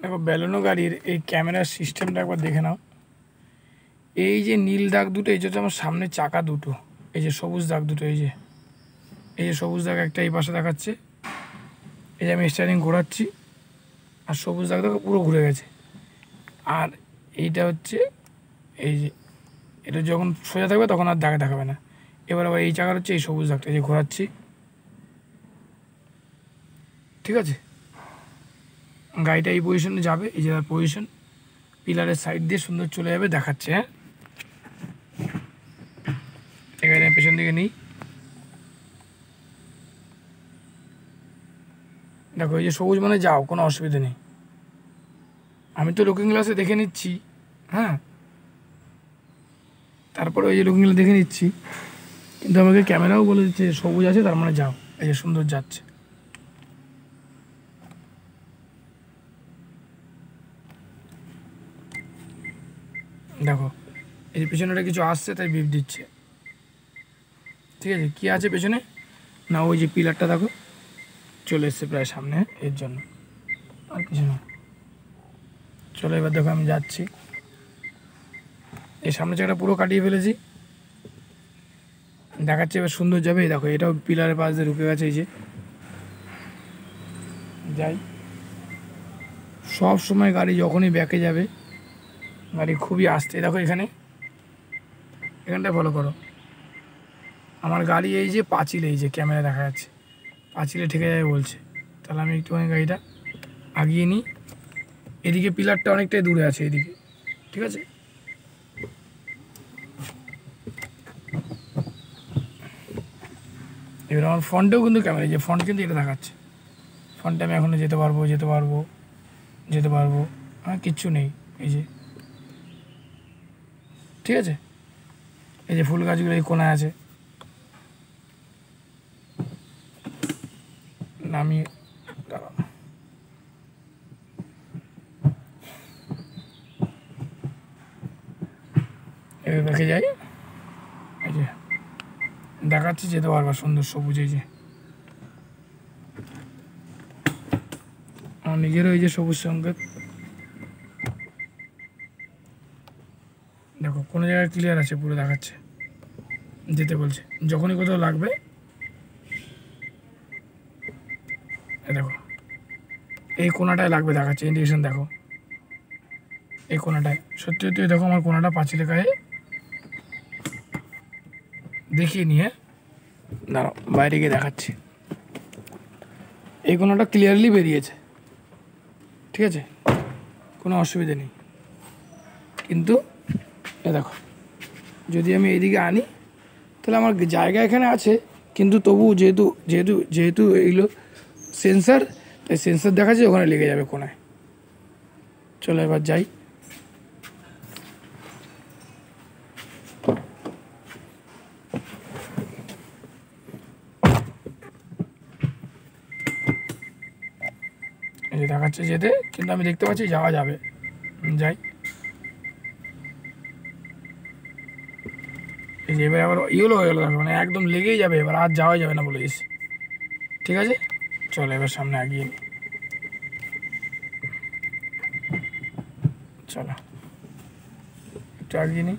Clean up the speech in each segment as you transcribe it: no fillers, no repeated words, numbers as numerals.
দেখো বেলোনো গাড়ির এই ক্যামেরার সিস্টেমটা একবার দেখে নাও। এই যে নীল দাগ দুটো, এই যে আমার সামনে চাকা দুটো, এই যে সবুজ দাগ দুটো, এই যে সবুজ দাগ একটা এই পাশে দেখাচ্ছে, এই যে আমি স্টিয়ারিং ঘোরাচ্ছি আর সবুজ দাগ দেখো পুরো ঘুরে গেছে। আর এইটা হচ্ছে এই যে এটা যখন সোজা থাকবে তখন আর দাগ দেখাবে না। এবার আবার এই চাকার হচ্ছে এই সবুজ দাগটা, এই যে ঘোরাচ্ছি, ঠিক আছে। গাড়িটা এই পজিশনে যাবে, এই যে পজিশন পিলারের সাইড দিয়ে সুন্দর চলে যাবে, দেখাচ্ছে। হ্যাঁ, এই গাড়িটা পেছন দিকে নিই, দেখো এই যে সবুজ মানে যাও, কোনো অসুবিধা নেই। আমি তো লুকিং গ্লাসে দেখে নিচ্ছি, হ্যাঁ, তারপরে ওই যে লুকিং গ্লাস দেখে নিচ্ছি, কিন্তু আমাকে ক্যামেরাও বলে দিচ্ছে সবুজ আছে, তার মানে যাও, এই যে সুন্দর যাচ্ছে। দেখো এই যে পেছনেটা কিছু আসছে তাই বিপ দিচ্ছে, ঠিক আছে। কী আছে পেছনে না, ওই যে পিলারটা দেখো চলে এসছে প্রায় সামনে, এর জন্য আর কিছু না। চলো এবার দেখো আমি যাচ্ছি, এই সামনে জায়গাটা পুরো কাটিয়ে ফেলেছি, দেখাচ্ছে এবার সুন্দর যাবে। এই দেখো এটাও পিলারের পাশ দিয়ে ঢুকে গেছে, এই যে যাই। সব সময় গাড়ি যখনই ব্যাকে যাবে গাড়ি খুবই আস্তে, দেখো এখানটায় ফলো করো। আমার গাড়ি এই যে পাঁচিলে, এই যে ক্যামেরা দেখা যাচ্ছে পাঁচিলে ঠেকে যাবে বলছে, তাহলে আমি একটুখানি গাড়িটা আগিয়ে নিই। এদিকে পিলারটা অনেকটাই দূরে আছে এদিকে, ঠিক আছে। এবার আমার ফ্রন্টেও কিন্তু ক্যামেরা, যে ফ্রন্ট কিন্তু এটা দেখাচ্ছে, ফ্রন্টে আমি এখনও যেতে পারবো, হ্যাঁ, কিচ্ছু নেই, এই যে ঠিক আছে। এই যে ফুল গাছগুলো এই কোনায় আছে, নামিয়ে এবার দেখে যাই, এই যে দেখাচ্ছি যেতে পারবা সুন্দর সবুজ, এই যে আমার নিজেরও এই যে সবুজ সংকেত, দেখো কোনো জায়গায় ক্লিয়ার আছে, পুরো দেখাচ্ছে যেতে বলছে। যখনই কোথাও লাগবে দেখো এই কোনাটায় লাগবে, দেখাচ্ছে ইন্ডিকেশন, দেখো এই কোনাটায় সত্যি সত্যি দেখো আমার কোনাটা পাঁচিলে গায়ে দেখিয়ে নিয়ে দাঁড়াও, বাইরে গিয়ে দেখাচ্ছি। এই কোনাটা ক্লিয়ারলি বেরিয়েছে, ঠিক আছে, কোনো অসুবিধা নেই। কিন্তু এ দেখো যদি আমি এইদিকে আনি তাহলে আমার জায়গা এখানে আছে, কিন্তু তবু যেহেতু এইগুলো সেন্সার, তাই সেন্সার দেখাচ্ছে ওখানে লেগে যাবে কোনায়। চলো এবার যাই, এই যে দেখাচ্ছে যেতে, কিন্তু আমি দেখতে পাচ্ছি যাওয়া যাবে, যাই। এই যে এবার আবার ইয়েলো হয়ে গেলো, দেখো মানে একদম লেগেই যাবে, এবার আর যাওয়া যাবে না বলে দিস, ঠিক আছে। চলো এবার সামনে আগিয়ে নিই, চলো একটু আগিয়ে নিই।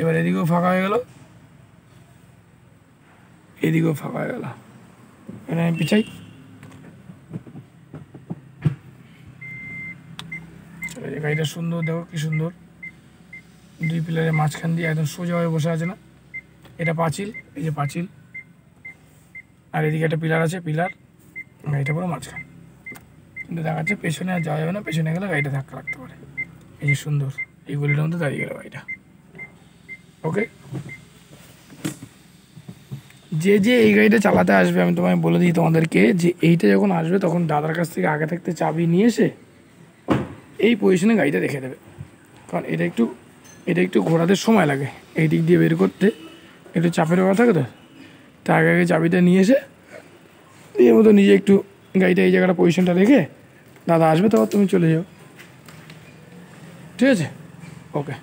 এবার এদিকেও ফাঁকা হয়ে গেল, এদিকেও ফাঁকা হয়ে গেল, এবার আমি পিছাই। চলো এই গাড়িটা সুন্দর, দেখো কি সুন্দর, দুই পিলারের মাঝখান দিয়ে একদম সোজাভাবে বসে আছে না। এটা পাঁচিল, এই যে পাঁচিল, আর এদিকে একটা পিলার আছে, পিলার, গাড়িটা পুরো মাঝখান। কিন্তু দেখাচ্ছে পেছনে আর যাওয়া যাবে না, পেছনে গেলে গাড়িটা ধাক্কা লাগতে পারে। এই যে সুন্দর, এই গলিটার মধ্যে দাঁড়িয়ে গেল গাড়িটা, ওকে। যে এই গাড়িটা চালাতে আসবে, আমি তোমায় বলে দিই তোমাদেরকে, যে এইটা যখন আসবে তখন দাদার কাছ থেকে আগে থাকতে চাবি নিয়ে এসে এই পজিশনে গাড়িটা রেখে দেবে, কারণ এটা একটু ঘোরাতে সময় লাগে, এই দিক দিয়ে বের করতে একটু চাপের ব্যাপার থাকে, তো তার আগে চাবিটা নিয়ে এসে এর মতো নিজে একটু গাড়িটা এই জায়গাটা পজিশনটা রেখে দাদা আসবে, তারপর তুমি চলে যাও, ঠিক আছে, ওকে।